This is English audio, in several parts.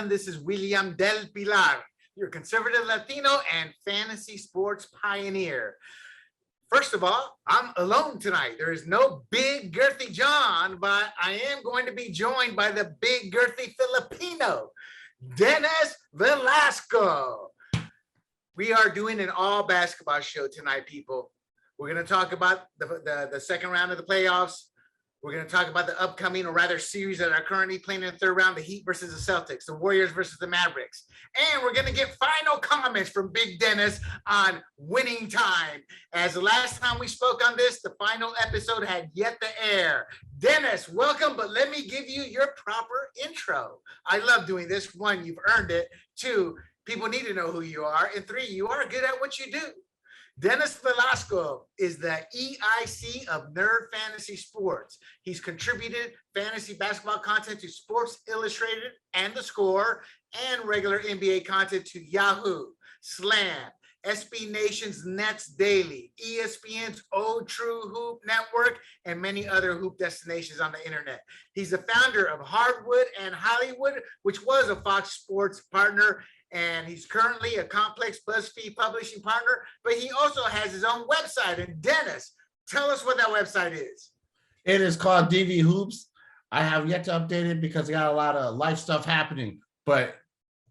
everyone. This is William Del Pilar, your conservative Latino and fantasy sports pioneer. First of all, I'm alone tonight. There is no big girthy John, but I am going to be joined by the big girthy Filipino, Dennis Velasco. We are doing an all basketball show tonight, people. We're going to talk about the second round of the playoffs. We're going to talk about the upcoming, or rather series that are currently playing in the third round, the Heat versus the Celtics, the Warriors versus the Mavericks. And we're going to get final comments from Big Dennis on winning time. As the last time we spoke on this, the final episode had yet to air. Dennis, welcome, but let me give you your proper intro. I love doing this. One, you've earned it. Two, people need to know who you are. And three, you are good at what you do. Dennis Velasco is the EIC of Nerd Fantasy Sports. He's contributed fantasy basketball content to Sports Illustrated and The Score, and regular NBA content to Yahoo, Slam, SB Nation's Nets Daily, ESPN's Old True Hoop Network, and many other hoop destinations on the internet. He's the founder of Hardwood and Hollywood, which was a Fox Sports partner, and he's currently a Complex BuzzFeed publishing partner, but he also has his own website. And Dennis, tell us what that website is. It is called DV Hoops. I have yet to update it because I got a lot of life stuff happening, but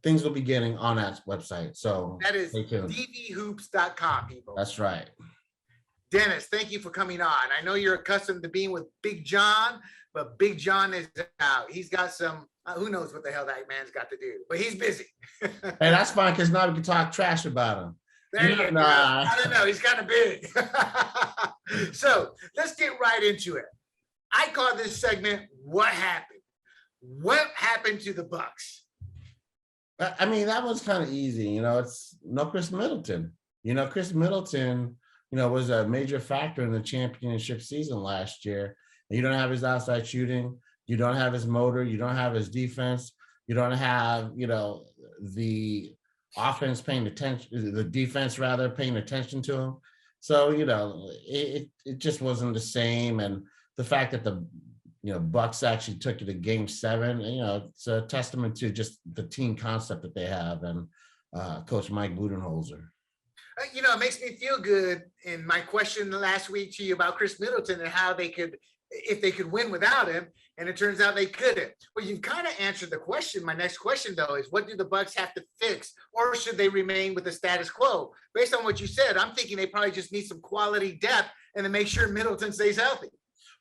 things will be getting on that website. So that is dvhoops.com, people. That's right. Dennis, thank you for coming on. I know you're accustomed to being with Big John, but Big John is out. He's got some, who knows what the hell that man's got to do, but he's busy. Hey, that's fine, because now we can talk trash about him. There you go. I don't know. He's kind of big. So let's get right into it. I call this segment, What Happened? What happened to the Bucks? I mean, that was kind of easy. It's no Chris Middleton. Chris Middleton, was a major factor in the championship season last year. You don't have his outside shooting. You don't have his motor. You don't have his defense. You don't have, the offense paying attention, the defense rather paying attention to him. So, it just wasn't the same. And the fact that the, Bucks actually took it to Game 7, it's a testament to just the team concept that they have and Coach Mike Budenholzer. It makes me feel good. In my question last week to you about Chris Middleton and how they could, if they could win without him, and it turns out they couldn't. Well, you've kind of answered the question. My next question, though, is what do the Bucks have to fix, or should they remain with the status quo? Based on what you said, I'm thinking they probably just need some quality depth and to make sure Middleton stays healthy.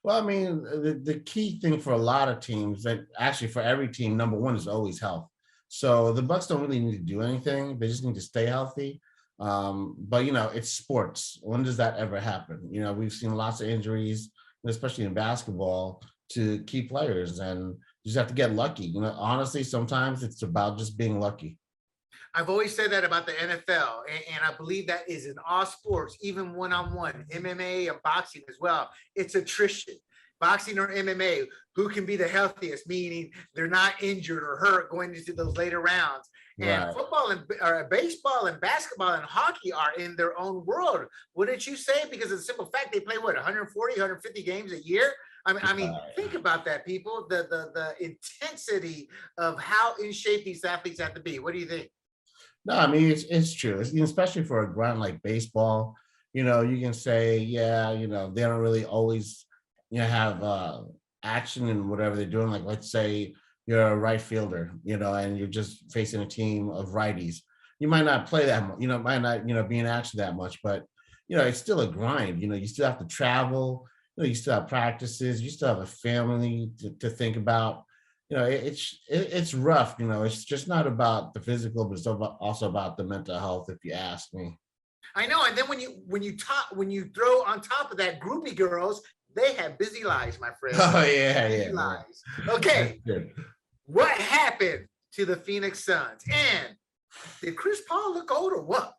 Well, I mean, the key thing for a lot of teams, that actually for every team, number one is always health. So the Bucks don't really need to do anything. They just need to stay healthy. But, it's sports. When does that ever happen? We've seen lots of injuries, especially in basketball, to key players, and you just have to get lucky. Honestly, sometimes it's about just being lucky. I've always said that about the NFL, and I believe that is in all sports, even one-on-one, MMA and boxing as well. It's attrition. Boxing or MMA, who can be the healthiest, meaning they're not injured or hurt going into those later rounds. And right. Football and baseball and basketball and hockey are in their own world. Wouldn't you say? Because of the simple fact they play, 140, 150 games a year? I mean, think about that, people. The intensity of how in shape these athletes have to be. What do you think? No, I mean, it's true. Especially for a grind like baseball, you can say, yeah, they don't really always, have action in whatever they're doing. Like, let's say you're a right fielder, and you're just facing a team of righties. You might not play that much, might not, be in action that much, but, it's still a grind. You still have to travel. You still have practices. You still have a family to think about. It's rough. It's just not about the physical, but it's also about the mental health, if you ask me. I know. And then when you throw on top of that groupie girls, they have busy lives, my friend. Oh yeah. Lives. Okay. What happened to the Phoenix Suns? And did Chris Paul look old or what?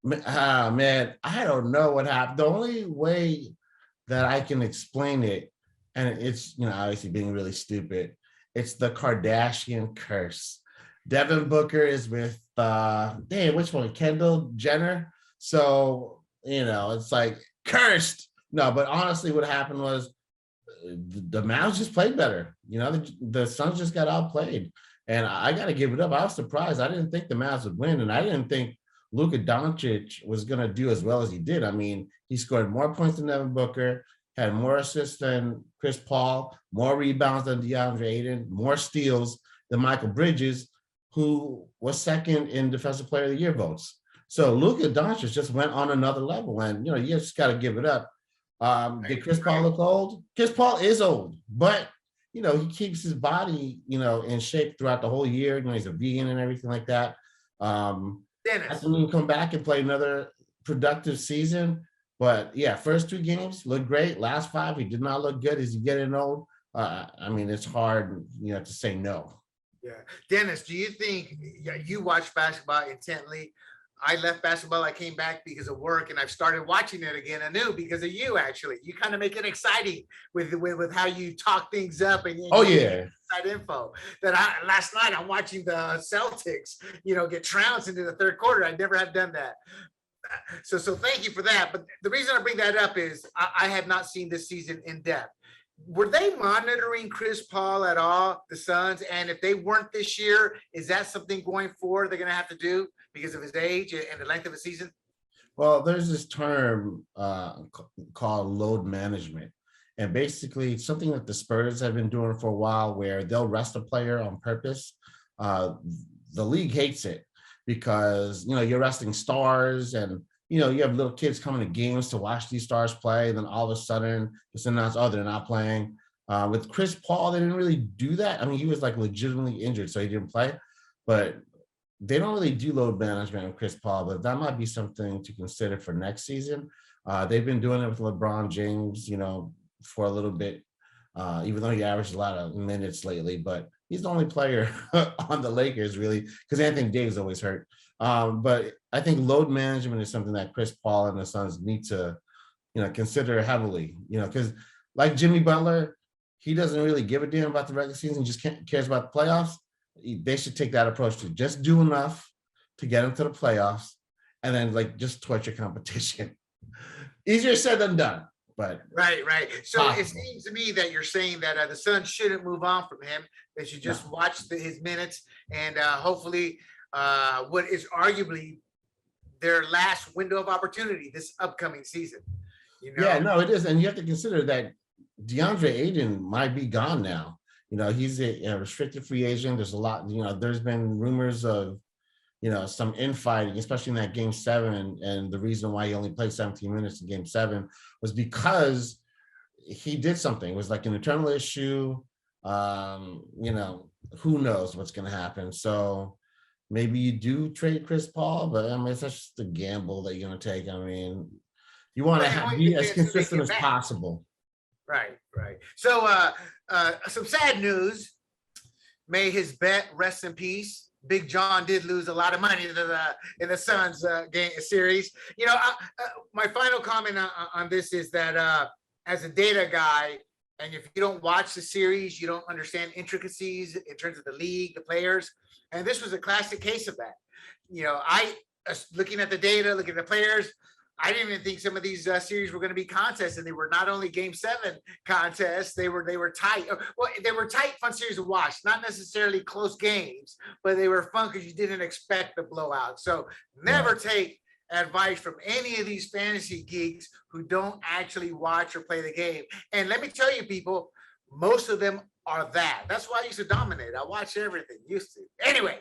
Man, I don't know what happened. The only way that I can explain it, and it's obviously being really stupid, it's the Kardashian curse. Devin Booker is with which one? Kendall Jenner. So it's like cursed. No, but honestly, what happened was the Mavs just played better. The Suns just got outplayed. And I got to give it up. I was surprised. I didn't think the Mavs would win, and I didn't think Luka Doncic was going to do as well as he did. I mean, he scored more points than Devin Booker, had more assists than Chris Paul, more rebounds than DeAndre Ayton, more steals than Michael Bridges, who was second in Defensive Player of the Year votes. So Luka Doncic just went on another level, and you just got to give it up. Did Chris Paul look old? Chris Paul is old, but he keeps his body, in shape throughout the whole year. He's a vegan and everything like that. I think he can come back and play another productive season. But yeah, first 2 games looked great. Last 5, he did not look good. As you getting old, it's hard, to say no. Yeah, Dennis, do you think you watch basketball intently? I left basketball. I came back because of work, and I've started watching it again anew because of you. Actually, you kind of make it exciting with how you talk things up and inside info. That last night I'm watching the Celtics, get trounced into the third quarter. I never have done that. So thank you for that. But the reason I bring that up is I have not seen this season in depth. Were they monitoring Chris Paul at all, the Suns? And if they weren't this year, is that something going forward they're going to have to do because of his age and the length of the season? Well, there's this term called load management. And basically something that the Spurs have been doing for a while where they'll rest a player on purpose. The league hates it because, you're resting stars and, you have little kids coming to games to watch these stars play. And then all of a sudden it's announced, they're not playing. With Chris Paul, they didn't really do that. I mean, he was like legitimately injured, so he didn't play. But they don't really do load management with Chris Paul, but that might be something to consider for next season. They've been doing it with LeBron James, for a little bit, even though he averaged a lot of minutes lately, but he's the only player on the Lakers really, because Anthony Davis always hurt. But I think load management is something that Chris Paul and the Suns need to, consider heavily, because like Jimmy Butler, he doesn't really give a damn about the regular season, just cares about the playoffs. They should take that approach to just do enough to get into the playoffs and then just torture competition. Easier said than done, but right. So possible. It seems to me that you're saying that the Suns shouldn't move on from him. They should just watch his minutes and hopefully what is arguably their last window of opportunity this upcoming season. Yeah, no, it is. And you have to consider that DeAndre Ayton might be gone now. He's a restricted free agent. There's a lot, there's been rumors of, some infighting, especially in that game 7. And the reason why he only played 17 minutes in game 7 was because he did something. It was like an internal issue. Who knows what's going to happen. So maybe you do trade Chris Paul, but it's just a gamble that you're going to take. You want to be as consistent as possible. Right. So some sad news. May his bet rest in peace. Big John did lose a lot of money in the Suns game series. My final comment on this is that as a data guy, and if you don't watch the series, you don't understand intricacies in terms of the league, the players. And this was a classic case of that. I looking at the data, looking at the players, I didn't even think some of these series were going to be contests, and they were not only game 7 contests, they were tight. Well, they were tight, fun series to watch, not necessarily close games, but they were fun because you didn't expect the blowout. So never take advice from any of these fantasy geeks who don't actually watch or play the game. And let me tell you, people, most of them are that. That's why I used to dominate. I watched everything, used to. Anyway,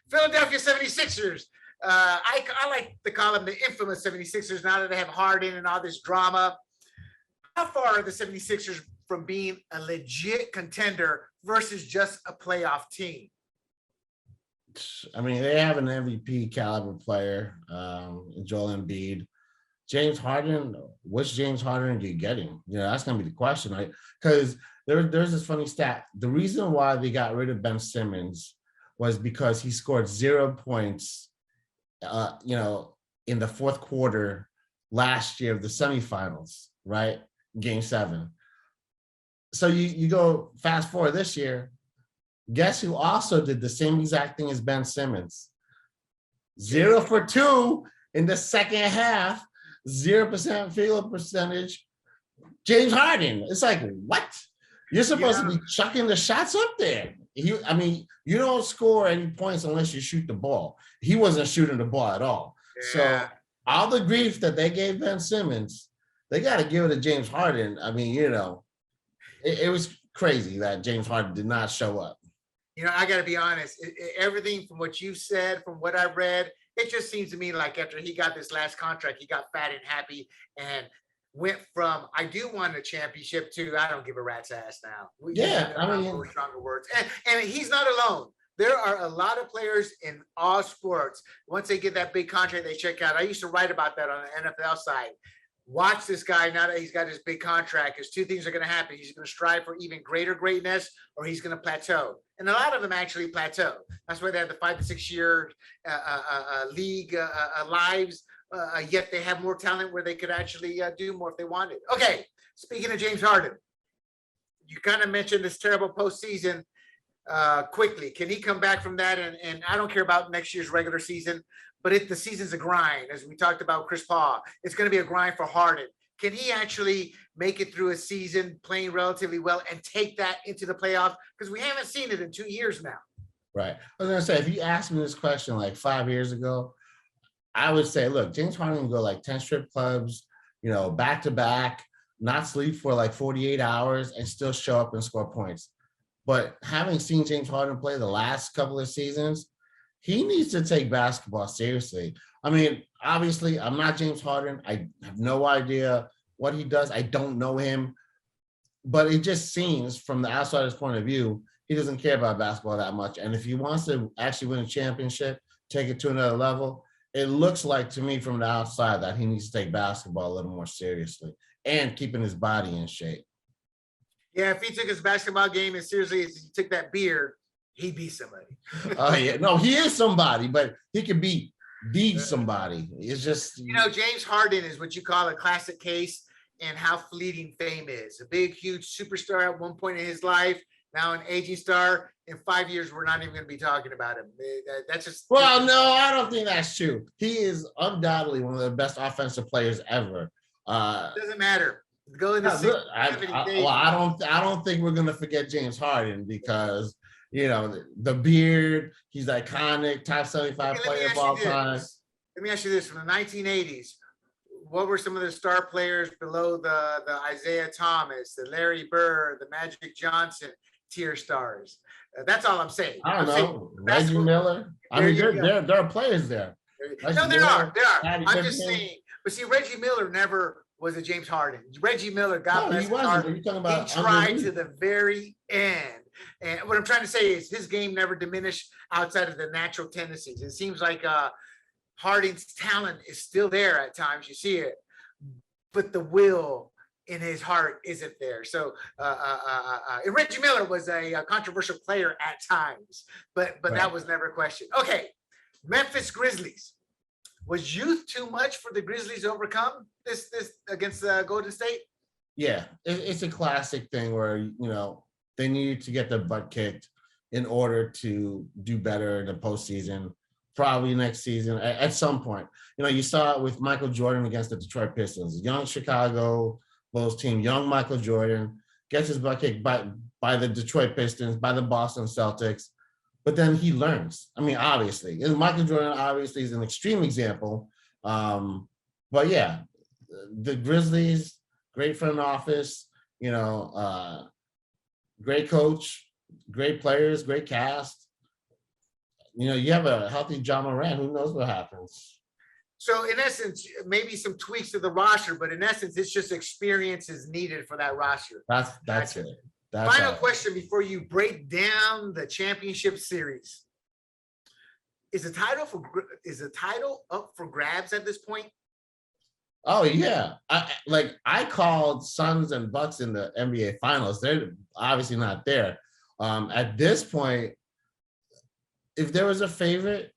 Philadelphia 76ers. I like to call them the infamous 76ers now that they have Harden and all this drama. How far are the 76ers from being a legit contender versus just a playoff team? They have an MVP caliber player, Joel Embiid. James Harden, which James Harden are you getting? That's going to be the question, right? Because there's this funny stat. The reason why they got rid of Ben Simmons was because he scored 0 points in the fourth quarter last year of the semifinals, right? Game 7. So you go fast forward this year, guess who also did the same exact thing as Ben Simmons? 0 for 2 in the second half, 0% field percentage. James Harden. It's like, what? You're supposed to be chucking the shots up there. I mean, you don't score any points unless you shoot the ball. He wasn't shooting the ball at all. So Yeah. all the grief that they gave Ben Simmons, they got to give it to James Harden. I mean, it was crazy that James Harden did not show up. I got to be honest. Everything from what you said, from what I read, it just seems to me like after he got this last contract, he got fat and happy and went from I do want a championship to I don't give a rat's ass now. Yeah, I mean, stronger words. And he's not alone. There are a lot of players in all sports. Once they get that big contract, they check out. I used to write about that on the NFL side. Watch this guy now that he's got his big contract, because two things are going to happen. He's going to strive for even greater greatness, or he's going to plateau. And a lot of them actually plateau. That's why they have the 5 to 6 year league lives, yet they have more talent where they could actually do more if they wanted. Okay, speaking of James Harden, you kind of mentioned this terrible postseason quickly. Can he come back from that? And I don't care about next year's regular season, but if the season's a grind, as we talked about Chris Paul, it's going to be a grind for Harden. Can he actually make it through a season playing relatively well and take that into the playoffs? Because we haven't seen it in 2 years now. Right. I was going to say, if you asked me this question like 5 years ago, I would say, look, James Harden can go like 10 strip clubs, back to back, not sleep for like 48 hours and still show up and score points. But having seen James Harden play the last couple of seasons, he needs to take basketball seriously. I mean, obviously, I'm not James Harden. I have no idea what he does. I don't know him. But it just seems, from the outsider's point of view, he doesn't care about basketball that much. And if he wants to actually win a championship, take it to another level, it looks like to me from the outside that he needs to take basketball a little more seriously and keeping his body in shape. Yeah, if he took his basketball game as seriously as he took that beer, he'd be somebody. Oh, yeah. No, he is somebody, but he could be the somebody. It's just... James Harden is what you call a classic case in how fleeting fame is. A big, huge superstar at one point in his life, now an aging star. In 5 years, we're not even going to be talking about him. That's just... Well, no, I don't think that's true. He is undoubtedly one of the best offensive players ever. Doesn't matter. Go in the I don't think we're going to forget James Harden because, the beard, he's iconic, top 75 player of all time. Let me ask you this. From the 1980s, what were some of the star players below the Isaiah Thomas, the Larry Bird, the Magic Johnson tier stars? That's all I'm saying. I don't know. Reggie Miller. I mean, there are players there. No, there are. I'm just saying. But see, Reggie Miller never was a James Harden. Reggie Miller got he wasn't. He tried to the very end. And what I'm trying to say is his game never diminished outside of the natural tendencies. It seems like Harden's talent is still there at times. You see it, but the will in his heart isn't there. So and Reggie Miller was a controversial player at times, but right. That was never a question. Okay, Memphis Grizzlies. Was youth too much for the Grizzlies to overcome this against Golden State? Yeah, it's a classic thing where, they needed to get their butt kicked in order to do better in the postseason, probably next season at some point. You saw it with Michael Jordan against the Detroit Pistons. Young Chicago Bulls team, young Michael Jordan gets his butt kicked by the Detroit Pistons, by the Boston Celtics. But then he learns. I mean, obviously, and Michael Jordan obviously is an extreme example. But yeah, the Grizzlies, great front office, great coach, great players, great cast. You have a healthy John Morant. Who knows what happens? So in essence, maybe some tweaks to the roster, but in essence, it's just experience is needed for that roster. That's it. Final question before you break down the championship series. Is the title up for grabs at this point? Oh yeah. I called Suns and Bucks in the NBA finals. They're obviously not there. At this point, if there was a favorite,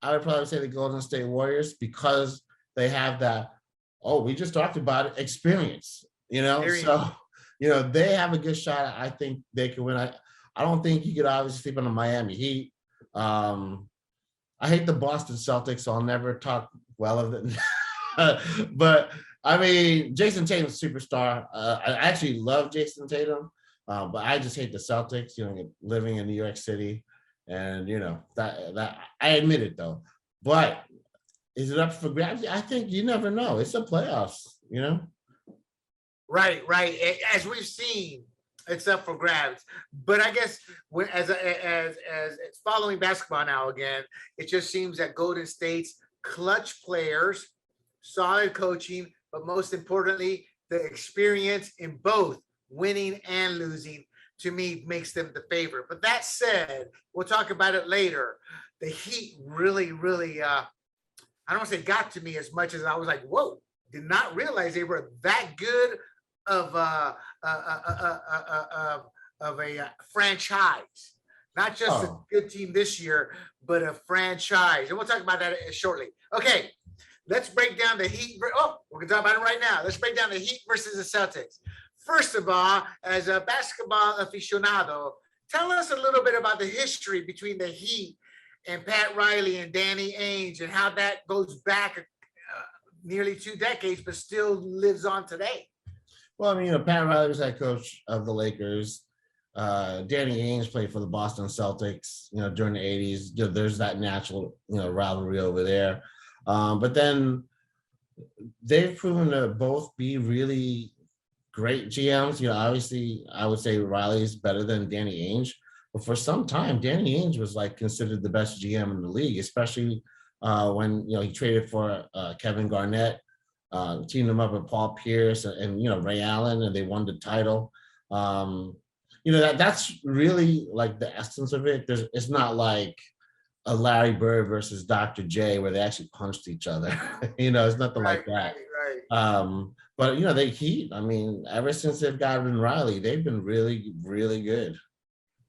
I would probably say the Golden State Warriors, because they have that, we just talked about it, experience, so they have a good shot. I think they can win. I don't think you could obviously sleep on the Miami Heat. I hate the Boston Celtics, so I'll never talk well of them. But I mean, Jason Tatum's a superstar. I actually love Jason Tatum. But I just hate the Celtics, living in New York City. And, that I admit it though. But is it up for grabs? I think you never know. It's a playoffs. Right, right. As we've seen, it's up for grabs. But I guess as it's following basketball now again, it just seems that Golden State's clutch players, solid coaching, but most importantly, the experience in both winning and losing, to me, makes them the favorite. But that said, we'll talk about it later. The Heat really, really, I don't want to say got to me as much as I was like, whoa, did not realize they were that good of a franchise. Not just a good team this year, but a franchise. And we'll talk about that shortly. Okay, let's break down the Heat. Oh, we're going to talk about it right now. Let's break down the Heat versus the Celtics. First of all, as a basketball aficionado, tell us a little bit about the history between the Heat and Pat Riley and Danny Ainge and how that goes back nearly 2 decades, but still lives on today. Well, I mean, Pat Riley was head coach of the Lakers. Danny Ainge played for the Boston Celtics, during the 80s. There's that natural, rivalry over there. But then they've proven to both be really great GMs. Obviously, I would say Riley's better than Danny Ainge. But for some time, Danny Ainge was considered the best GM in the league, especially when he traded for Kevin Garnett, teamed him up with Paul Pierce and Ray Allen, and they won the title. That's really the essence of it. It's not like a Larry Bird versus Dr. J where they actually punched each other. It's nothing like that. Right. But they Heat. I mean, ever since they've gotten Riley, they've been really, really good.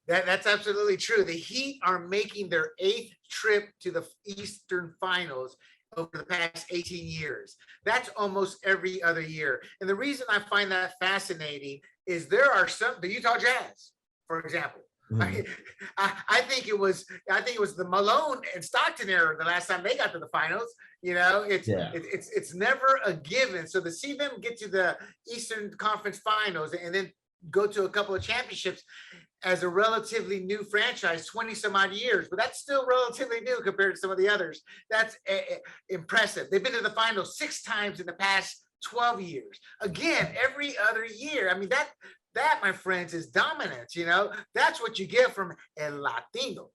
That's absolutely true. The Heat are making their 8th trip to the Eastern Finals over the past 18 years. That's almost every other year. And the reason I find that fascinating is there are some, the Utah Jazz, for example. Mm-hmm. I think it was the Malone and Stockton era the last time they got to the finals. It's never a given. So to see them get to the Eastern Conference Finals and then go to a couple of championships as a relatively new franchise, 20 some odd years, but that's still relatively new compared to some of the others. That's impressive. They've been to the finals 6 times in the past 12 years. Again, every other year. I mean, that, my friends, is dominance. That's what you get from El Latino.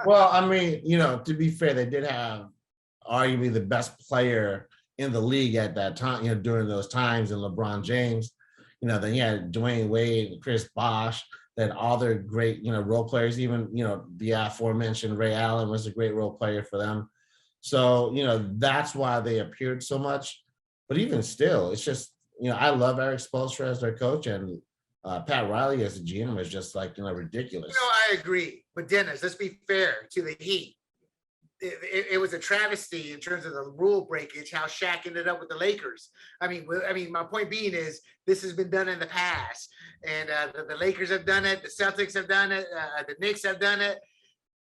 Well, I mean, to be fair, they did have arguably the best player in the league at that time, during those times, and LeBron James. Then you had Dwayne Wade and Chris Bosh, then all their great, role players, even, the aforementioned Ray Allen was a great role player for them. So, that's why they appeared so much. But even still, it's just, I love Eric Spoelstra as their coach, and Pat Riley as a GM is just ridiculous. I agree. But Dennis, let's be fair to the Heat. It was a travesty in terms of the rule breakage, how Shaq ended up with the Lakers. I mean, my point being is this has been done in the past, and the Lakers have done it, the Celtics have done it, the Knicks have done it,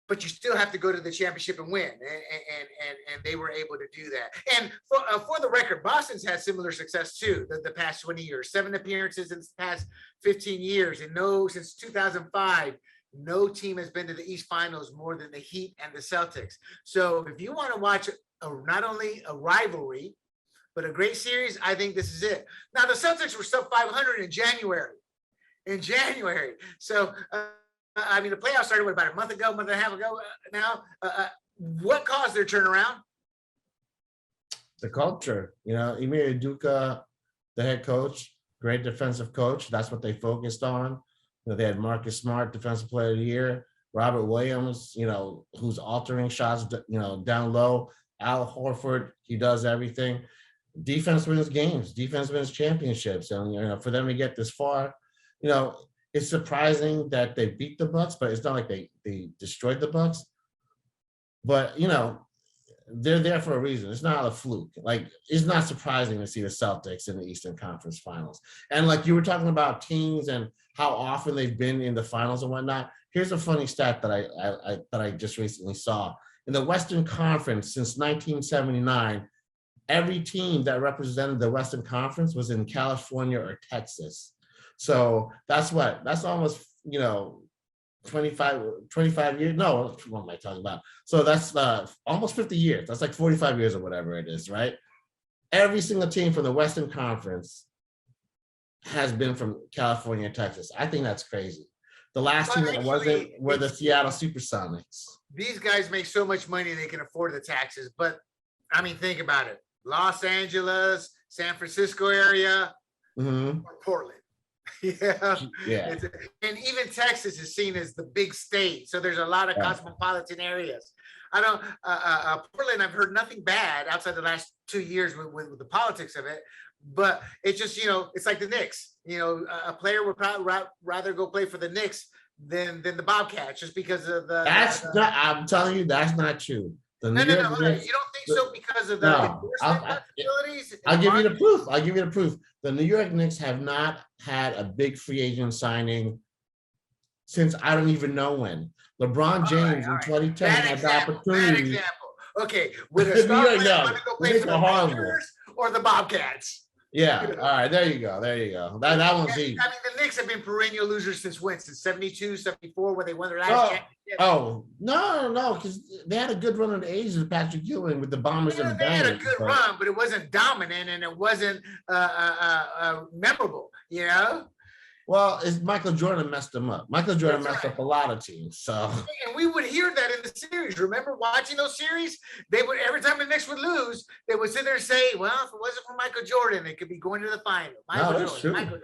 but you still have to go to the championship and win, and they were able to do that. And for the record, Boston's had similar success too the past 20 years, 7 appearances in the past 15 years, and since 2005. No team has been to the East Finals more than the Heat and the Celtics. So if you want to watch not only a rivalry, but a great series, I think this is it. Now, the Celtics were sub 500 in January. So, the playoffs started about a month and a half ago now. What caused their turnaround? The culture. Ime Udoka, the head coach, great defensive coach. That's what they focused on. They had Marcus Smart, Defensive Player of the Year, Robert Williams, who's altering shots, down low. Al Horford, he does everything. Defense wins games. Defense wins championships. And, for them to get this far, it's surprising that they beat the Bucks, but it's not like they destroyed the Bucks. But, they're there for a reason. It's not a fluke. It's not surprising to see the Celtics in the Eastern Conference Finals. And you were talking about teams and how often they've been in the finals and whatnot. Here's a funny stat that I just recently saw. In the Western Conference since 1979, every team that represented the Western Conference was in California or Texas. So that's almost, 25 years. No, what am I talking about? So that's almost 50 years. That's like 45 years or whatever it is, right? Every single team from the Western Conference has been from California and Texas. I think that's crazy. The last team that wasn't were the Seattle Supersonics. These guys make so much money they can afford the taxes. But I mean, think about it. Los Angeles, San Francisco area, or Portland. Yeah. And even Texas is seen as the big state. So there's a lot of cosmopolitan areas. I don't, Portland, I've heard nothing bad outside the last 2 years with the politics of it. But it's just, it's like the Knicks. A player would probably rather go play for the Knicks than the Bobcats, just because of the. I'm telling you, that's not true. No. You don't think so because of the endorsement possibilities? I'll give you the proof. The New York Knicks have not had a big free agent signing since I don't even know when. LeBron James in 2010 had the opportunity. Bad example. Okay, would a star player want to go play for the Warriors or the Bobcats? Yeah. All right. There you go. That one's easy. I mean, the Knicks have been perennial losers since when? Since 72, 74, when they won their last championship. Oh, no, because they had a good run of the 80s with Patrick Ewing with the Bombers and the Bandits. They had a good run, but it wasn't dominant and it wasn't memorable, Well, Michael Jordan messed them up. Michael Jordan messed up a lot of teams. So, and we would hear that in the series. Remember watching those series? They would, every time the Knicks would lose, they would sit there and say, "Well, if it wasn't for Michael Jordan, they could be going to the final." Michael Jordan.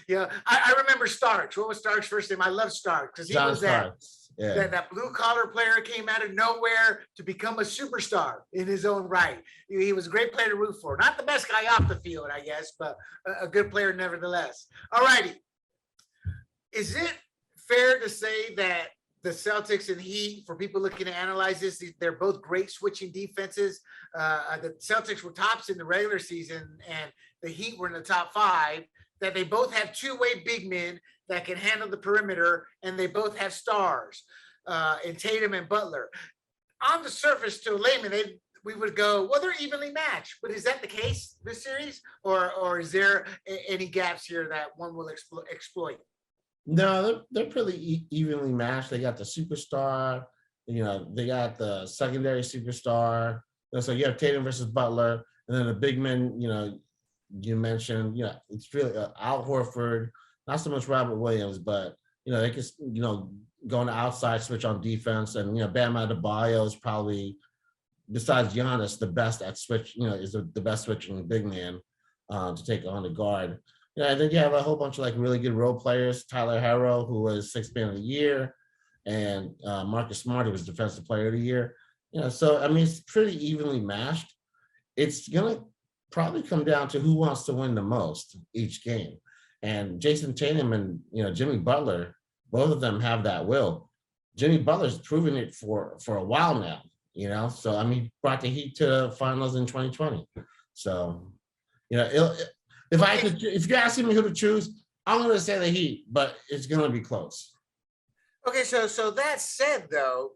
Yeah, I remember Starks. What was Starks' first name? I love Starks because he was that blue collar player came out of nowhere to become a superstar in his own right. He was a great player to root for. Not the best guy off the field, I guess, but a good player nevertheless. All righty. Is it fair to say that the Celtics and Heat, for people looking to analyze this, they're both great switching defenses? The Celtics were tops in the regular season and the Heat were in the top 5, that they both have two-way big men that can handle the perimeter, and they both have stars in Tatum and Butler. On the surface, to a layman, we would go, well, they're evenly matched. But is that the case this series? Or is there any gaps here that one will exploit? No, they're pretty evenly matched. They got the superstar, they got the secondary superstar. So you have Tatum versus Butler, and then the big men, you mentioned, it's really Al Horford, not so much Robert Williams, but, they can, go on the outside, switch on defense. And, Bam Adebayo is probably, besides Giannis, the best at switch, is the best switching big man to take on the guard. I think you have a whole bunch of really good role players. Tyler Herro, who was 6th man of the year, and Marcus Smart, who was defensive player of the year. So I mean, it's pretty evenly matched. It's gonna probably come down to who wants to win the most each game. And Jason Tatum and Jimmy Butler, both of them have that will. Jimmy Butler's proven it for a while now. So I mean, brought the Heat to finals in 2020. So if you're asking me who to choose, I'm going to say the Heat, but it's going to be close. Okay, so that said, though,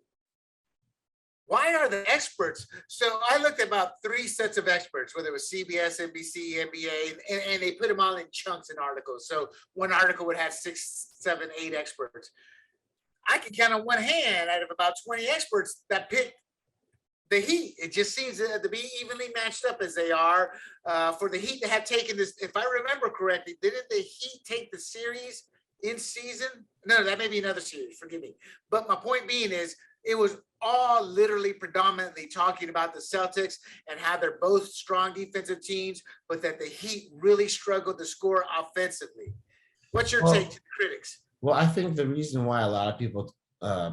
why are the experts? So I looked at about 3 sets of experts, whether it was CBS, NBC, NBA, and they put them all in chunks in articles. So one article would have 6, 7, 8 experts. I can count on one hand out of about 20 experts that picked the Heat. It just seems to be evenly matched up as they are. For the Heat to have taken this, if I remember correctly, didn't the Heat take the series in season? No, that may be another series, forgive me. But my point being is, it was all literally predominantly talking about the Celtics and how they're both strong defensive teams, but that the Heat really struggled to score offensively. What's your take to the critics? Well, I think the reason why a lot of people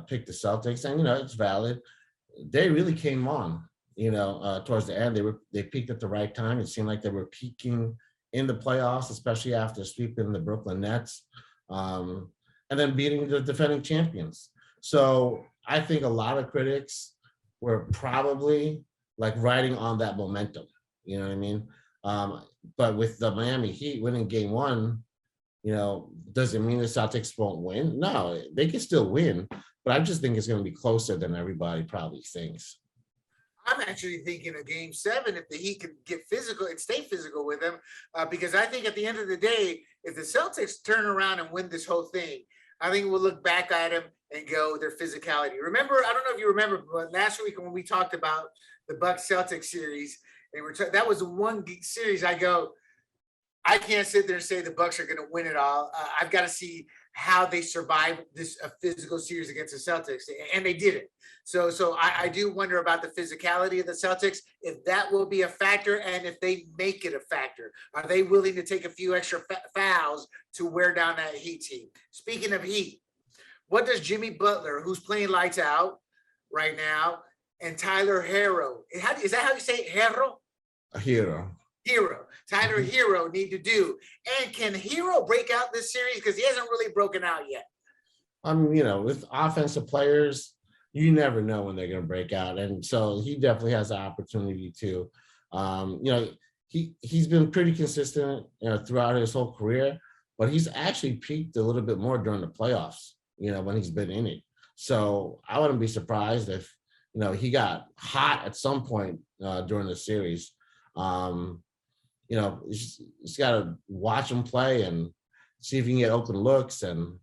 pick the Celtics, and it's valid, they really came on, towards the end. They peaked at the right time. It seemed like they were peaking in the playoffs, especially after sweeping the Brooklyn Nets, and then beating the defending champions. So I think a lot of critics were probably riding on that momentum. You know what I mean? But with the Miami Heat winning game 1, does it mean the Celtics won't win? No, they can still win. But I just think it's going to be closer than everybody probably thinks. I'm actually thinking of game 7, if the Heat can get physical and stay physical with them, because I think at the end of the day, if the Celtics turn around and win this whole thing, I think we'll look back at them and go their physicality. Remember, I don't know if you remember, but last week when we talked about the Bucks Celtics series, and that was the one series I go, I can't sit there and say the Bucks are going to win it all. I've got to see how they survive this physical series against the Celtics, and they did it. So I do wonder about the physicality of the Celtics, if that will be a factor, and if they make it a factor. Are they willing to take a few extra fouls to wear down that Heat team? Speaking of Heat, what does Jimmy Butler, who's playing lights out right now, and Tyler Hero, is that how you say it? Hero? A hero. Tyler Hero need to do? And can Hero break out this series? Because he hasn't really broken out yet. I mean, with offensive players, you never know when they're going to break out. And so he definitely has the opportunity to. He's been pretty consistent, throughout his whole career, but he's actually peaked a little bit more during the playoffs, when he's been in it. So I wouldn't be surprised if, he got hot at some point during the series. You just got to watch him play and see if he can get open looks. And,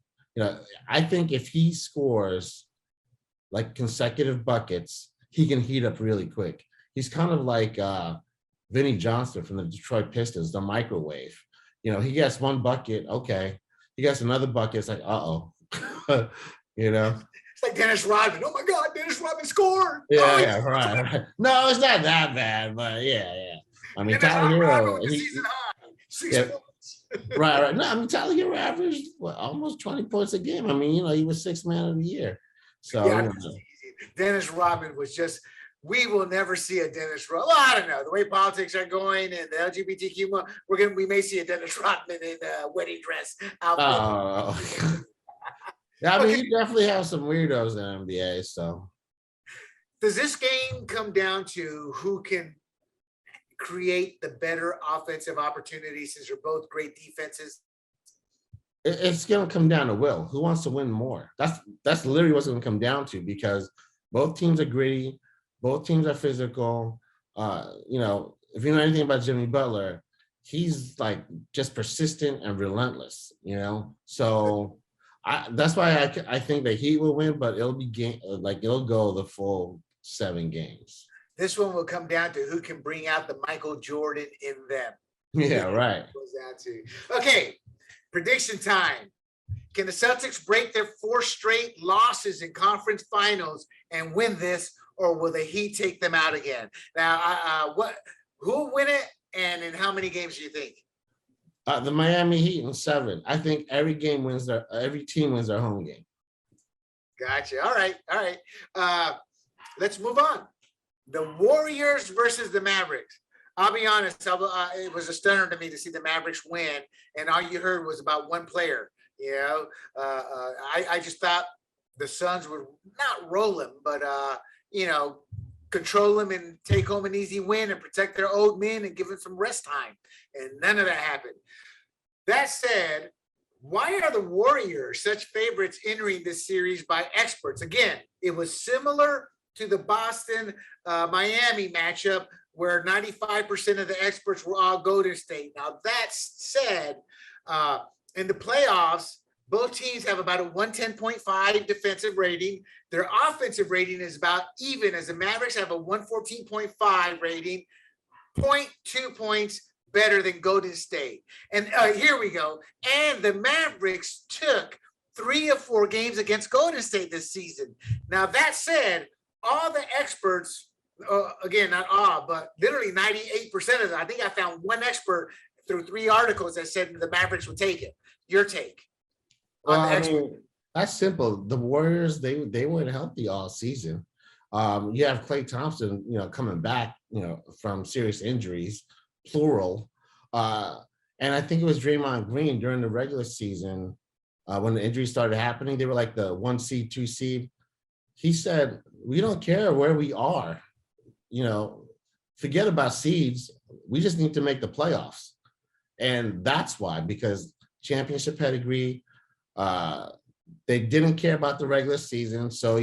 I think if he scores like consecutive buckets, he can heat up really quick. He's kind of like Vinnie Johnson from the Detroit Pistons, the microwave. He gets one bucket, okay. He gets another bucket, it's like, uh-oh. It's like Dennis Rodman. Oh my God, Dennis Rodman scored. Yeah, right. No, it's not that bad, but yeah. I mean, Tyler Hero. Right. No, I mean, Tyler Hero averaged almost 20 points a game. I mean, he was sixth man of the year. So Dennis Rodman was just. We will never see a Dennis Rodman. Well, I don't know. The way politics are going and the LGBTQ, we may see a Dennis Rodman in a wedding dress outfit. Oh. Yeah, I mean, you definitely have some weirdos in the NBA. So, does this game come down to who can create the better offensive opportunities, since they're both great defenses? It's going to come down to will. Who wants to win more? That's literally what's going to come down to, because both teams are gritty, both teams are physical. If you know anything about Jimmy Butler, he's like just persistent and relentless. So. That's why I think the Heat will win, but it'll be it'll go the full 7 games. This one will come down to who can bring out the Michael Jordan in them. Yeah, right. Okay, prediction time. Can the Celtics break their 4 straight losses in conference finals and win this, or will the Heat take them out again? Now, who will win it, and in how many games do you think? The Miami Heat in 7. I think every team wins their home game. Gotcha. All right. Let's move on. The Warriors versus the Mavericks. I'll be honest. It was a stunner to me to see the Mavericks win, and all you heard was about one player. I just thought the Suns would not roll him, but control them and take home an easy win and protect their old men and give them some rest time. And none of that happened. That said, why are the Warriors such favorites entering this series by experts? Again, it was similar to the Boston-Miami matchup, where 95% of the experts were all Golden State. Now, that said, in the playoffs, both teams have about a 110.5 defensive rating. Their offensive rating is about even, as the Mavericks have a 114.5 rating, 0.2 points better than Golden State. And here we go. And the Mavericks took 3 of 4 games against Golden State this season. Now, that said, all the experts, again, not all, but literally 98% of them, I think I found one expert through 3 articles that said the Mavericks would take it. Your take? Well, I mean, that's simple. The Warriors, they weren't healthy all season. You have Klay Thompson, coming back, from serious injuries, plural. And I think it was Draymond Green during the regular season, when the injuries started happening, they were like the 1 seed, 2 seed. He said, we don't care where we are, forget about seeds. We just need to make the playoffs. And that's why, because championship pedigree, they didn't care about the regular season. So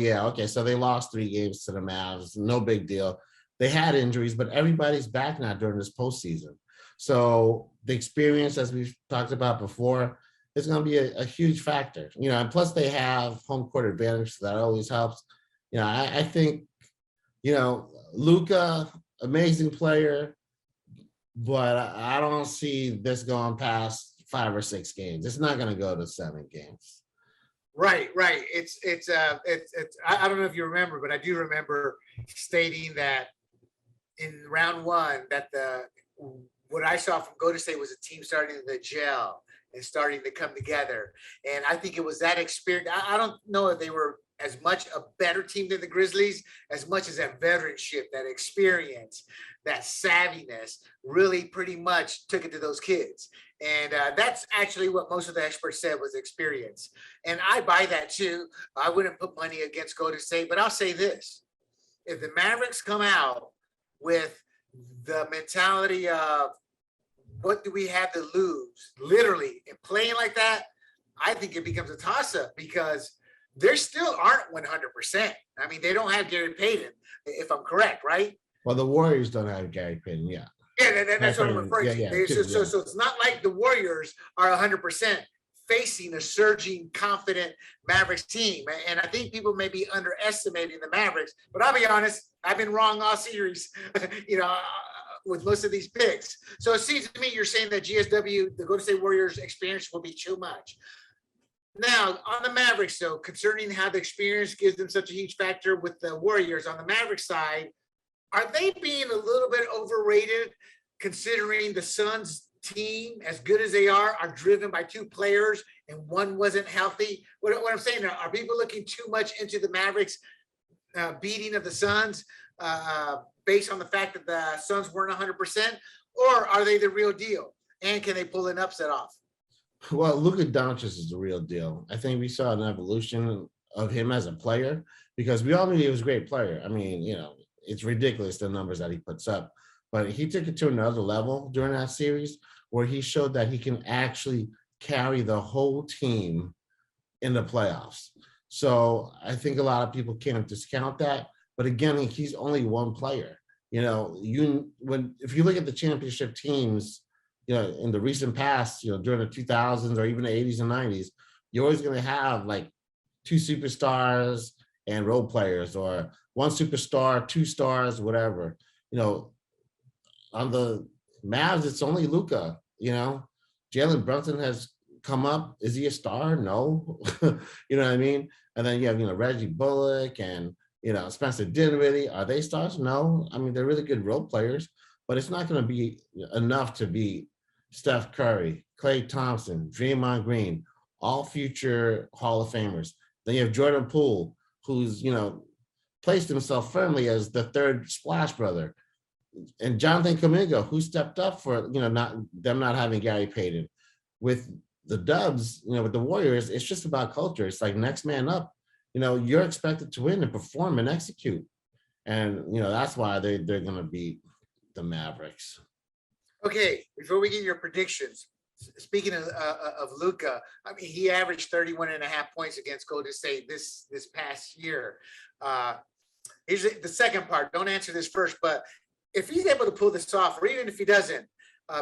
so they lost 3 games to the Mavs, no big deal. They had injuries, but everybody's back now during this postseason. So the experience, as we've talked about before, is going to be a huge factor. And plus they have home court advantage, so that always helps. I think, Luka, amazing player, but I don't see this going past 5 or 6 games. It's not going to go to 7 games. Right. I don't know if you remember, but I do remember stating that in round 1 that what I saw from Golden State was a team starting to gel and starting to come together. And I think it was that experience. I don't know if they were as much a better team than the Grizzlies, as much as that veteranship, that experience, that savviness really pretty much took it to those kids. And that's actually what most of the experts said was experience. And I buy that too. I wouldn't put money against Golden State, but I'll say this. If the Mavericks come out with the mentality of what do we have to lose, literally, and playing like that, I think it becomes a toss-up because they still aren't 100%. I mean, they don't have Gary Payton, if I'm correct, right? Well, the Warriors don't have Gary Payton, yeah. Yeah, that's what I'm referring to. So it's not like the Warriors are 100% facing a surging, confident Mavericks team. And I think people may be underestimating the Mavericks, but I'll be honest, I've been wrong all series, with most of these picks. So it seems to me you're saying that GSW, the Golden State Warriors experience will be too much. Now, on the Mavericks, though, concerning how the experience gives them such a huge factor with the Warriors, on the Mavericks side, are they being a little bit overrated considering the Suns team, as good as they are driven by 2 players and one wasn't healthy? What I'm saying, are people looking too much into the Mavericks beating of the Suns based on the fact that the Suns weren't 100%, or are they the real deal? And can they pull an upset off? Well, Luka Doncic is the real deal. I think we saw an evolution of him as a player because we all knew he was a great player. I mean, it's ridiculous the numbers that he puts up, but he took it to another level during that series where he showed that he can actually carry the whole team in the playoffs. So I think a lot of people can't discount that. But again, he's only one player. If you look at the championship teams, in the recent past, during the 2000s or even the 80s and 90s, you're always going to have like 2 superstars and role players, or 1 superstar, 2 stars, whatever. On the Mavs, it's only Luka. Jalen Brunson has come up. Is he a star? No. You know what I mean? And then you have, Reggie Bullock and, Spencer Dinwiddie. Are they stars? No. I mean, they're really good role players, but it's not going to be enough to beat Steph Curry, Klay Thompson, Draymond Green, all future Hall of Famers. Then you have Jordan Poole, who's, placed himself firmly as the 3rd Splash Brother. And Jonathan Kuminga, who stepped up for, not having Gary Payton. With the Dubs, with the Warriors, it's just about culture. It's like next man up. You're expected to win and perform and execute. And, that's why they're going to beat the Mavericks. Okay, before we get your predictions, speaking of Luka, I mean, he averaged 31.5 points against Golden State this past year. Here's the second part. Don't answer this first, but if he's able to pull this off, or even if he doesn't,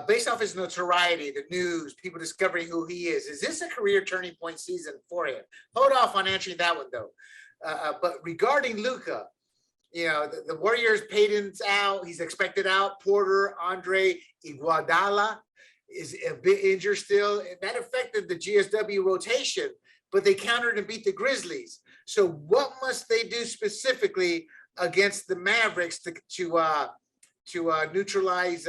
based off his notoriety, the news, people discovering who he is this a career turning point season for him? Hold off on answering that one, though. But regarding Luka, the Warriors, Payton's out. He's expected out. Porter, Andre Iguodala is a bit injured still. And that affected the GSW rotation, but they countered and beat the Grizzlies. So what must they do specifically against the Mavericks to neutralize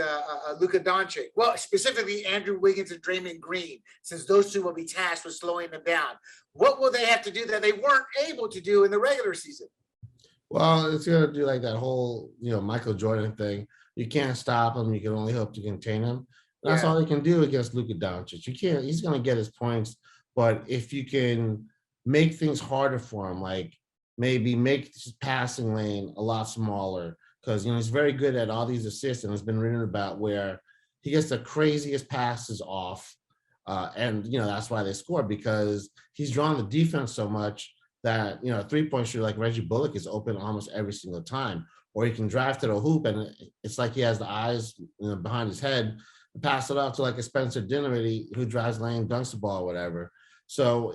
Luka Doncic? Well, specifically Andrew Wiggins and Draymond Green, since those 2 will be tasked with slowing them down. What will they have to do that they weren't able to do in the regular season? Well, it's going to do like that whole, Michael Jordan thing. You can't stop him. You can only hope to contain him. That's all he can do against Luka Doncic. He's going to get his points. But if you can make things harder for him, like maybe make his passing lane a lot smaller, because, he's very good at all these assists, and it's been written about where he gets the craziest passes off. And, that's why they score, because he's drawn the defense so much that, a 3-point shooter like Reggie Bullock is open almost every single time, or he can drive to the hoop and it's like he has the eyes behind his head pass it off to like a Spencer Dinwiddie who drives lane, dunks the ball, or whatever. So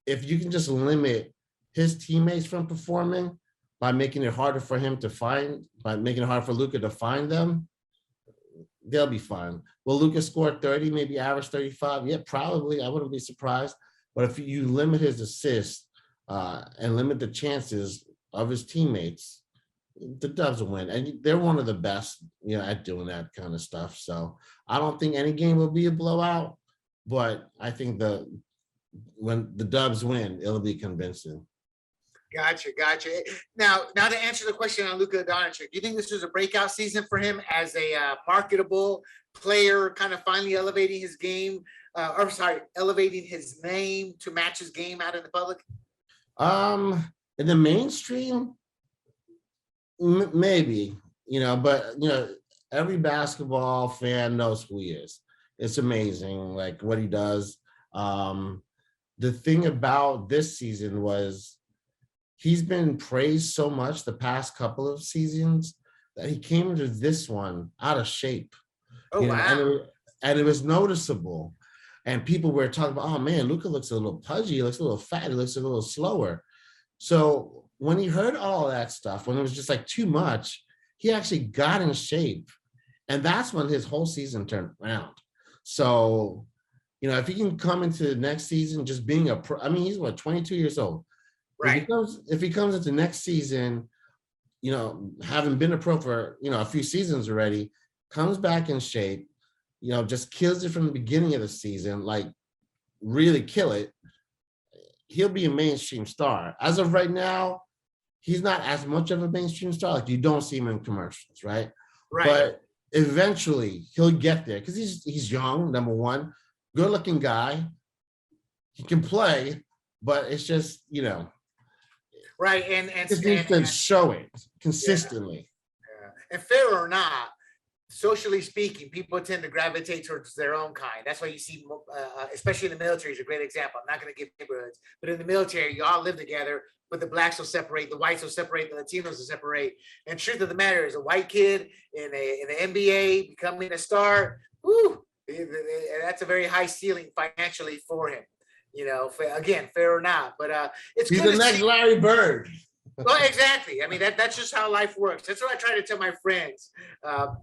if you can just limit his teammates from performing by making it harder for him to find, by making it hard for Luka to find them, they'll be fine. Will Luka score 30, maybe average 35? Yeah, probably. I wouldn't be surprised. But if you limit his assists and limit the chances of his teammates, the Dubs will win. And they're one of the best, at doing that kind of stuff. So I don't think any game will be a blowout, but I think when the Dubs win, it'll be convincing. Gotcha. Now to answer the question on Luka Doncic, do you think this was a breakout season for him as a marketable player, kind of finally elevating his game, elevating his name to match his game out in the public? In the mainstream, maybe, but every basketball fan knows who he is. It's amazing, like what he does. The thing about this season was he's been praised so much the past couple of seasons that he came into this one out of shape. Oh, wow. And it was noticeable. And people were talking about, oh man, Luka looks a little pudgy, he looks a little fat, he looks a little slower. So when he heard all that stuff, when it was just like too much, he actually got in shape. And that's when his whole season turned around. So, if he can come into the next season just being a pro, he's 22 years old. Right. If he comes into next season, having been a pro for, a few seasons already, comes back in shape, just kills it from the beginning of the season, like really kill it, he'll be a mainstream star. As of right now, he's not as much of a mainstream star. Like you don't see him in commercials, right? Right. But eventually he'll get there because he's young, number one, good looking guy. He can play, but it's just, right. And just needs to show it consistently. Yeah. And fair or not, socially speaking, people tend to gravitate towards their own kind. That's why you see, especially in the military, is a great example. I'm not going to give neighborhoods, but in the military, you all live together, but the blacks will separate, the whites will separate, the Latinos will separate. And truth of the matter is, a white kid in the NBA becoming a star, that's a very high ceiling financially for him. Again, fair or not, but it's he's the next Larry Bird. Well, exactly. That's just how life works. That's what I try to tell my friends. That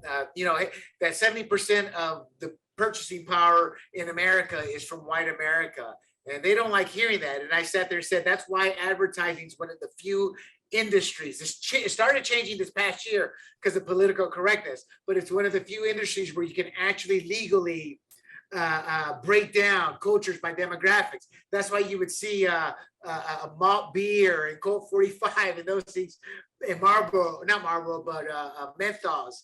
70% of the purchasing power in America is from white America, and they don't like hearing that. And I sat there and said, that's why advertising is one of the few industries. It started changing this past year because of political correctness, but it's one of the few industries where you can actually legally break down cultures by demographics. That's why you would see a malt beer and Colt 45 and those things, and not Marlboro, but menthols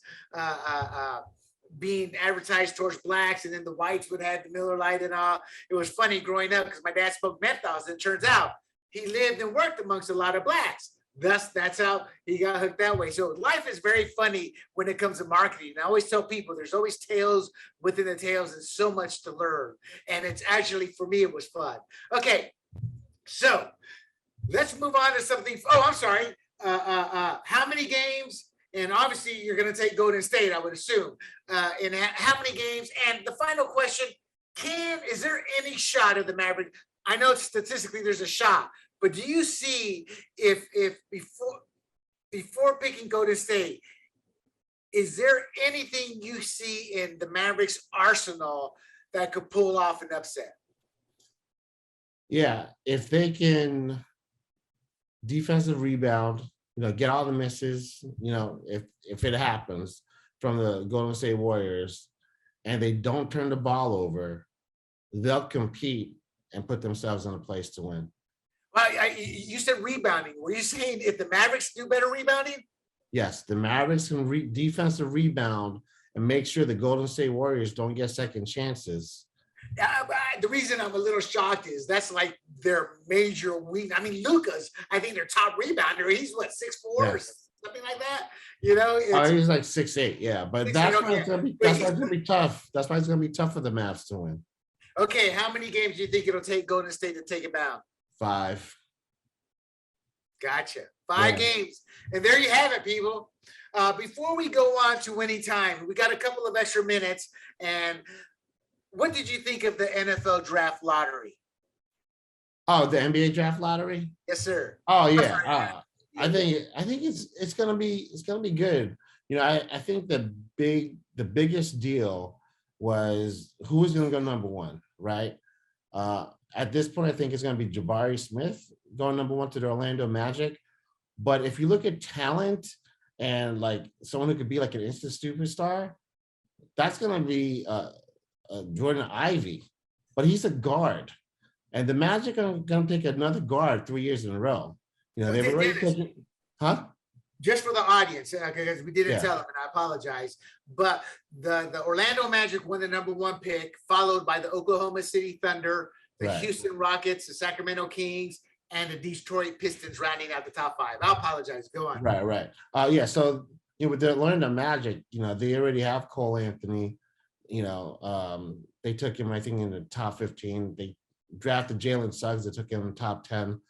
being advertised towards blacks, and then the whites would have the Miller Lite and all. It was funny growing up because my dad smoked menthols, and it turns out he lived and worked amongst a lot of blacks. Thus, that's how he got hooked that way. So life is very funny when it comes to marketing. And I always tell people there's always tales within the tales and so much to learn. And it's actually, for me, it was fun. Okay, so let's move on to something. Oh, I'm sorry. How many games? And obviously you're going to take Golden State, I would assume. And how many games? And the final question, is there any shot of the Mavericks? I know statistically there's a shot, but do you see if before picking Golden State, is there anything you see in the Mavericks arsenal that could pull off an upset? Yeah, if they can defensive rebound, get all the misses, if it happens from the Golden State Warriors and they don't turn the ball over, they'll compete and put themselves in a place to win. Well, you said rebounding. Were you saying if the Mavericks do better rebounding? Yes, the Mavericks can defensive rebound and make sure the Golden State Warriors don't get second chances. The reason I'm a little shocked is that's like their major weak. Luka's, I think their top rebounder. He's 6'4" or something like that. He's like 6'8", yeah. But that's why it's gonna be tough. That's why it's gonna be tough for the Mavs to win. Okay, how many games do you think it'll take Golden State to take it down? 5. Gotcha. 5 games. And there you have it, people. Before we go on to winning time, we got a couple of extra minutes. And what did you think of the NFL draft lottery? Oh, the NBA draft lottery. Yes, sir. Oh I'm yeah. sorry. I think it's gonna be good. I think the biggest deal was who was gonna go number one, right? At this point, I think it's gonna be Jabari Smith going number one to the Orlando Magic. But if you look at talent and like someone who could be like an instant superstar, that's gonna be Jordan Ivy, but he's a guard, and the Magic are gonna take another guard 3 years in a row. They've already taken, huh? Just for the audience, because we didn't Yeah. tell them, and I apologize. But the Orlando Magic won the number one pick, followed by the Oklahoma City Thunder, the Right. Houston Rockets, the Sacramento Kings, and the Detroit Pistons rounding out the top five. I apologize. Go on. Right. Yeah. So with the Orlando Magic, they already have Cole Anthony. They took him, I think, in the top 15. They drafted Jalen Suggs. They took him in the top 10.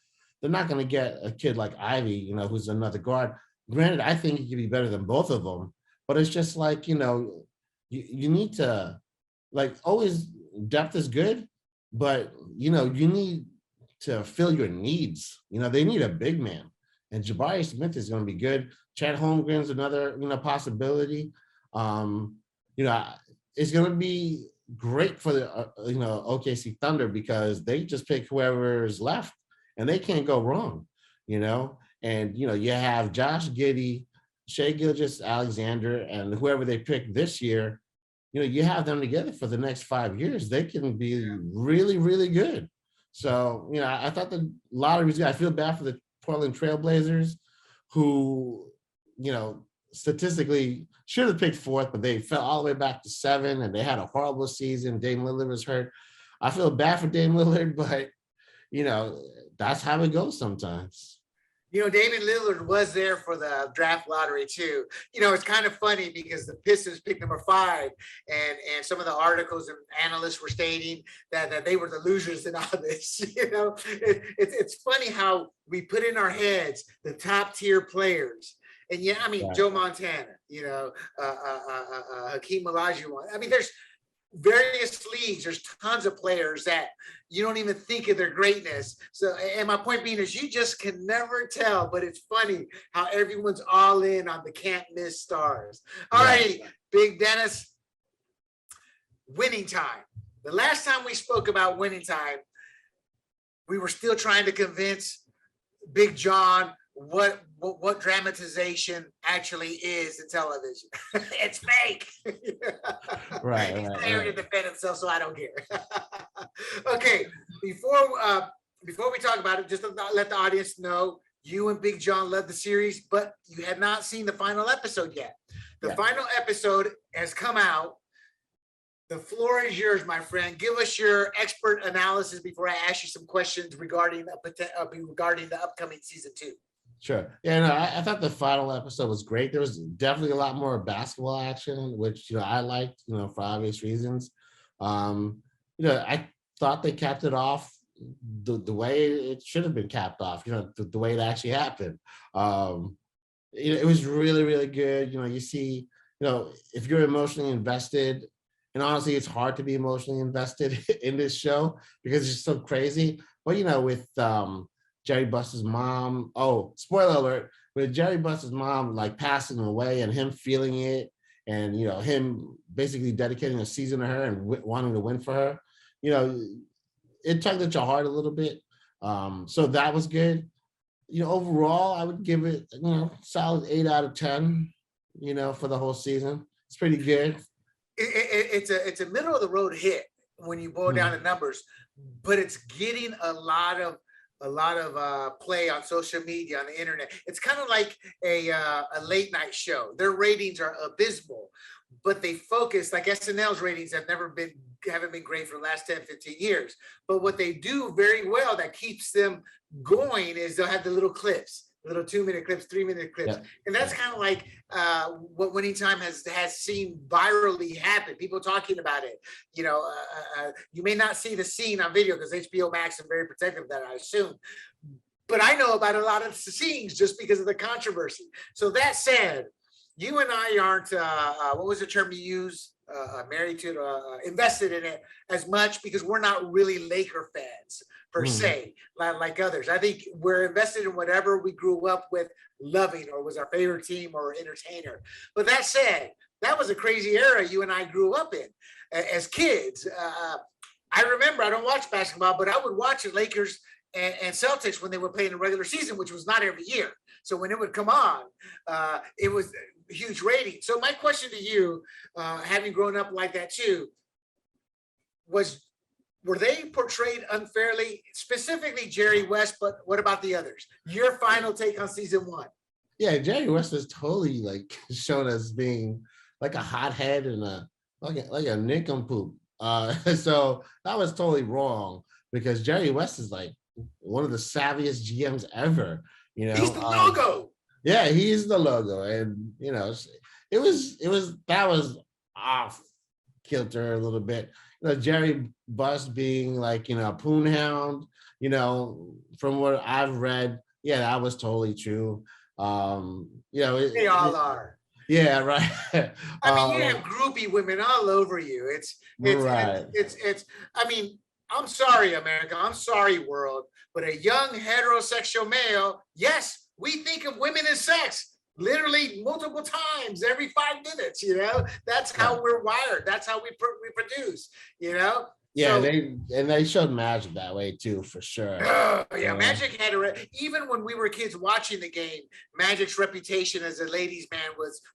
They're not going to get a kid like Ivy, who's another guard. Granted, I think he could be better than both of them, but it's just like, you need to, like, always depth is good, but, you need to fill your needs. They need a big man, and Jabari Smith is going to be good. Chad Holmgren's another, possibility. It's going to be great for the, OKC Thunder because they just pick whoever is left and they can't go wrong, And, you have Josh Giddey, Shai Gilgeous-Alexander, and whoever they pick this year, you have them together for the next 5 years. They can be really, really good. So, I thought the lottery was good. I feel bad for the Portland Trailblazers who, statistically should have picked fourth, but they fell all the way back to 7 and they had a horrible season. Dame Lillard was hurt. I feel bad for Dame Lillard, but, that's how it goes sometimes. Damian Lillard was there for the draft lottery too. It's kind of funny because the Pistons picked number 5, and some of the articles and analysts were stating that they were the losers in all this. It's funny how we put in our heads the top tier players. And yeah, I mean, right. Joe Montana, Hakeem Olajuwon. I mean, there's various leagues, there's tons of players that you don't even think of their greatness. So, and my point being is you just can never tell, but it's funny how everyone's all in on the can't miss stars. All right, Big Dennis, winning time. The last time we spoke about winning time, we were still trying to convince Big John what dramatization actually is in television. It's fake. Right. He's there to defend himself, so I don't care. Okay, before we talk about it, just to let the audience know, you and Big John love the series, but you had not seen the final episode yet. The final episode has come out. The floor is yours, my friend. Give us your expert analysis before I ask you some questions regarding the upcoming season 2. Sure. Yeah, no, I thought the final episode was great. There was definitely a lot more basketball action, which I liked, for obvious reasons. I thought they capped it off the way it should have been capped off. The way it actually happened. It was really, really good. You see, if you're emotionally invested, and honestly, it's hard to be emotionally invested in this show because it's so crazy. But with Jerry Buss's mom. Oh, spoiler alert! With Jerry Buss's mom like passing away and him feeling it, and him basically dedicating a season to her and wanting to win for her, it tugged at your heart a little bit. So that was good. Overall, I would give it solid 8 out of 10. For the whole season, it's pretty good. It's a middle of the road hit when you boil down the numbers, but it's getting a lot of play on social media, on the internet. It's kind of like a late night show. Their ratings are abysmal, but they focus, like SNL's ratings haven't been great for the last 10, 15 years. But what they do very well that keeps them going is they'll have the little clips, little 2-minute clips, 3-minute clips. Yeah. And that's kind of like what Winning Time has seen virally happen. People talking about it. You may not see the scene on video because HBO Max is very protective of that, I assume. But I know about a lot of the scenes just because of the controversy. So that said, you and I aren't, what was the term you use? Married to, invested in it as much because we're not really Laker fans per Mhm. se, like others. I think we're invested in whatever we grew up with loving or was our favorite team or entertainer. But that said, that was a crazy era you and I grew up in as kids. I remember, I don't watch basketball, but I would watch the Lakers and Celtics when they were playing the regular season, which was not every year. So when it would come on, it was huge rating. So my question to you, having grown up like that too, was were they portrayed unfairly, specifically Jerry West, but what about the others? Your final take on season one. Yeah, Jerry West was totally like shown as being like a hothead and a like a nincompoop. So that was totally wrong because Jerry West is like one of the savviest GMs ever. You He's know, the logo. yeah, he's the logo, and you know, that was off kilter a little bit. You know, Jerry Buss being like, you know, a poon hound, you know, from what I've read, yeah, that was totally true. You know, They all are. yeah, right. I mean, you have groupie women all over you. Right. It's. I mean, I'm sorry, America. I'm sorry, world. But a young heterosexual male, yes, we think of women as sex literally multiple times every 5 minutes. You know, that's how we're wired. That's how we reproduce. You know. Yeah, So they showed Magic that way too, for sure. oh, yeah, Magic had even when we were kids watching the game, Magic's reputation as a ladies' man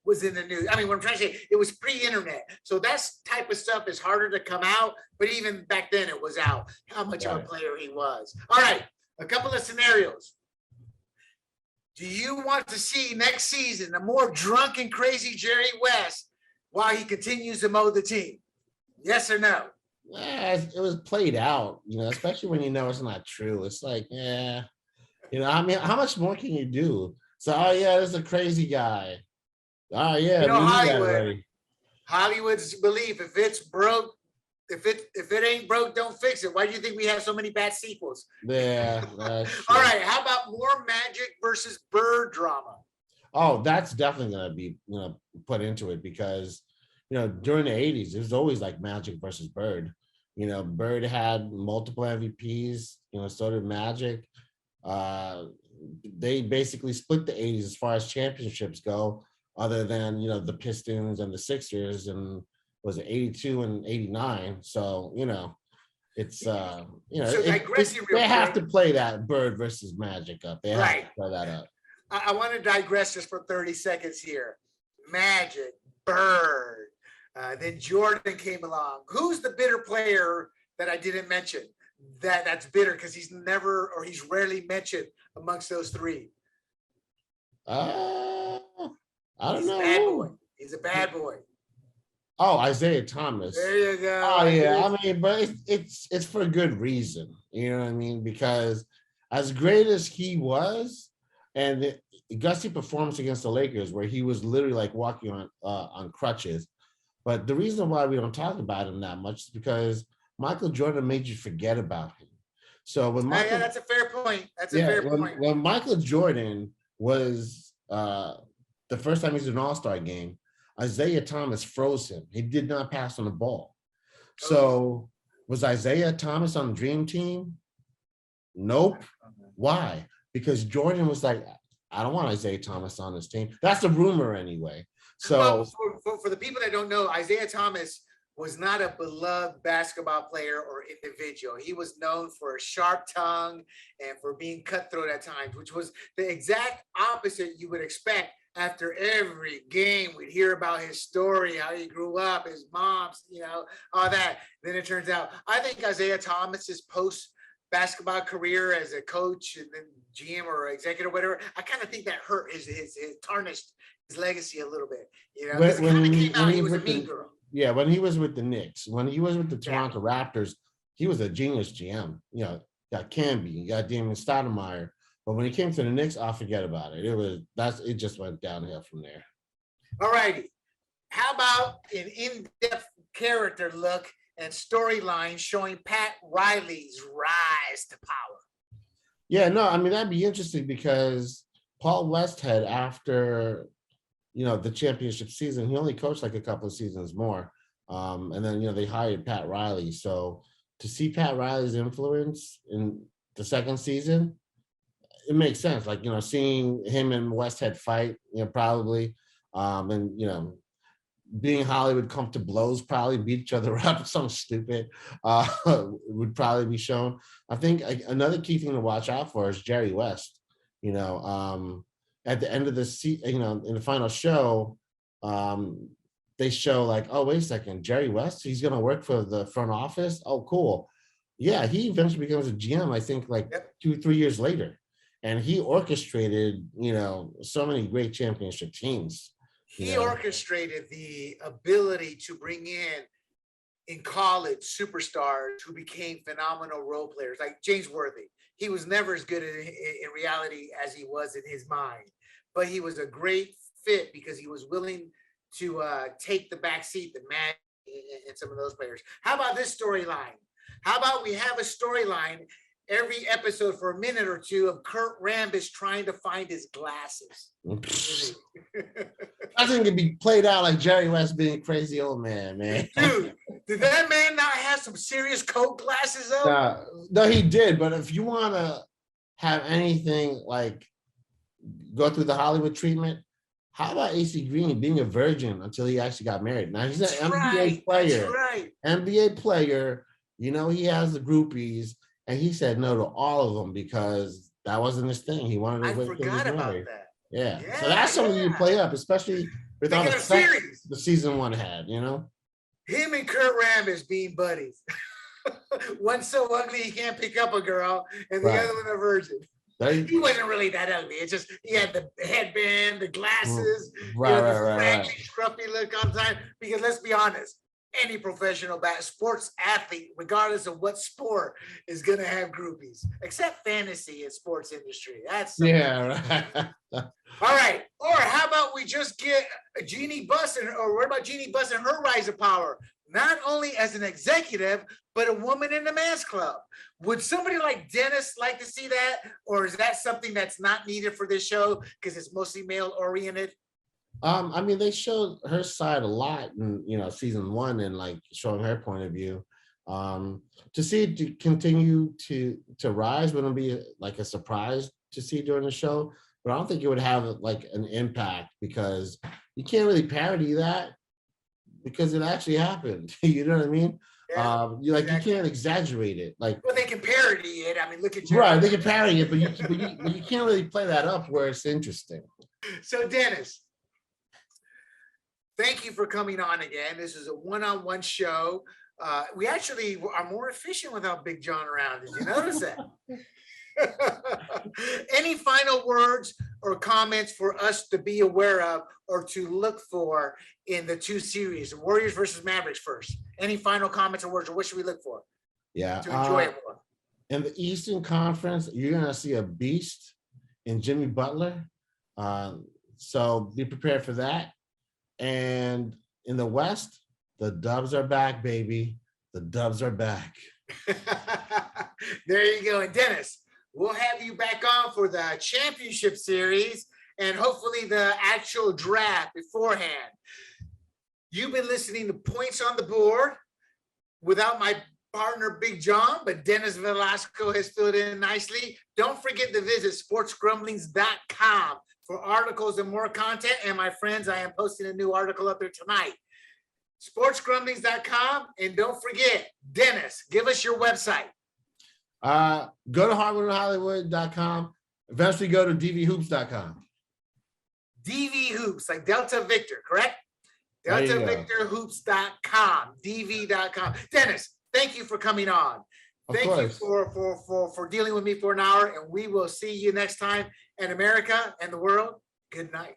was in the news. I mean, what I'm trying to say, it was pre-internet, so that type of stuff is harder to come out. But even back then, it was out how much of a player he was. All right, a couple of scenarios. Do you want to see next season a more drunk and crazy Jerry West while he continues to mow the team? Yes or no? Yeah, it was played out, you know, especially when you know it's not true. It's like, yeah, you know, I mean, how much more can you do? So, oh yeah, this is a crazy guy. Oh yeah, You know, we knew that Hollywood. already. Hollywood's belief: if it's broke, if it ain't broke, don't fix it. Why do you think we have so many bad sequels? Yeah, All right, how about more Magic versus Bird drama? oh, that's definitely gonna be, you know, put into it because, you know, during the 80s, it was always like Magic versus Bird. You know, Bird had multiple MVPs, you know, so did Magic. Uh, they basically split the 80s as far as championships go, other than, you know, the Pistons and the Sixers, and was it 82 and 89. So, you know, it's you know, So digressing real they have to quick. play that Bird versus Magic up. They have to Right. play that up. I want to digress just for 30 seconds here. Magic, Bird, then Jordan came along. Who's the bitter player that I didn't mention? That's bitter because he's never or he's rarely mentioned amongst those three. Uh, I don't He's a know. bad boy. He's a bad boy. Oh, Isaiah Thomas. There you go. Oh yeah, I mean, but it's for good reason. You know what I mean? Because as great as he was, and the gusty performance against the Lakers, where he was literally like walking on crutches. But the reason why we don't talk about him that much is because Michael Jordan made you forget about him. So when Yeah, Michael, that's a fair point. That's a yeah, fair point. when Michael Jordan was the first time he was in an All-Star game, Isaiah Thomas froze him. He did not pass on the ball. So was Isaiah Thomas on the Dream Team? Nope. Why? Because Jordan was like, I don't want Isaiah Thomas on this team. That's the rumor anyway. So well, for the people that don't know, Isaiah Thomas was not a beloved basketball player or individual. He was known for a sharp tongue and for being cutthroat at times, which was the exact opposite you would expect. After every game, we'd hear about his story, how he grew up, his mom's, you know, all that. Then it turns out, I think Isaiah Thomas's post basketball career as a coach and then GM or executive, or whatever, I kind of think that hurt his tarnished his legacy a little bit. You know, because it kind of came out he was a mean girl. Yeah, when he was with the Knicks, when he was with the Toronto Raptors, he was a genius GM. You know, got Camby, you got Damon Stoudemire. But when he came to the Knicks, I'll forget about it. It just went downhill from there. All righty. How about an in-depth character look and storyline showing Pat Riley's rise to power? Yeah, no, I mean, that'd be interesting because Paul Westhead, after the championship season. He only coached like a couple of seasons more. And then, they hired Pat Riley. So to see Pat Riley's influence in the second season, it makes sense. Like, seeing him and Westhead fight, probably, and, being Hollywood come to blows, probably beat each other up, something stupid, would probably be shown. I think another key thing to watch out for is Jerry West. At the end of the season, in the final show, they show like, oh, wait a second, Jerry West, he's going to work for the front office. Oh, cool. Yeah, he eventually becomes a GM, I think like 2-3 years later. And he orchestrated, so many great championship teams. He orchestrated the ability to bring in college superstars who became phenomenal role players, like James Worthy. He was never as good in reality as he was in his mind, but he was a great fit because he was willing to take the back seat, the Magic and some of those players. How about this storyline? How about we have a storyline every episode for a minute or two of Kurt Rambis trying to find his glasses? I think it'd be played out like Jerry West being a crazy old man. Dude, did that man not have some serious Coke glasses though? No, he did. But if you want to have anything like go through the Hollywood treatment, how about AC Green being a virgin until he actually got married? Now he's an NBA player. That's right. NBA player. He has the groupies, and he said no to all of them because that wasn't his thing. He wanted to I forgot about that. Yeah. So that's something you play up, especially with all the series the season one had, Him and Kurt Rambis being buddies. One so ugly he can't pick up a girl, and the other one a virgin. He wasn't really that ugly. It's just he had the headband, the glasses, right. scruffy look all the time. Because let's be honest, any professional sports athlete, regardless of what sport, is going to have groupies, except fantasy and sports industry. That's right. All right. Or how about we just get Jeannie Buss, or what about Jeannie Buss and her rise of power? Not only as an executive, but a woman in the men's club. Would somebody like Dennis like to see that? Or is that something that's not needed for this show because it's mostly male oriented? They showed her side a lot in, season one and like showing her point of view. To see it to continue to rise wouldn't be like a surprise to see during the show, but I don't think it would have like an impact because you can't really parody that because it actually happened. You know what I mean? Yeah, You can't exaggerate it. Like, well, they can parody it. I mean, look at you. Right, they can parody it, but you can't really play that up where it's interesting. So, Dennis, thank you for coming on again. This is a one-on-one show. We actually are more efficient without Big John around. Did you notice that? Any final words or comments for us to be aware of or to look for in the two series, Warriors versus Mavericks first? Any final comments or words, or what should we look for? Yeah. To enjoy it more. In the Eastern Conference, you're going to see a beast in Jimmy Butler. So be prepared for that. And in the West, the Dubs are back, baby. The Dubs are back. There you go. And Dennis, we'll have you back on for the championship series and hopefully the actual draft beforehand. You've been listening to Points on the Board without my partner, Big John, but Dennis Velasco has filled in nicely. Don't forget to visit sportsgrumblings.com for articles and more content. And my friends, I am posting a new article up there tonight. sportsgrumblings.com. And don't forget, Dennis, give us your website. Go to HardwoodHollywood.com. Eventually go to dvhoops.com. DV Hoops, like Delta Victor, correct? DeltaVictorHoops.com, DV.com. Dennis, thank you for coming on. Thank you for dealing with me for an hour, and we will see you next time. And America and the world, good night.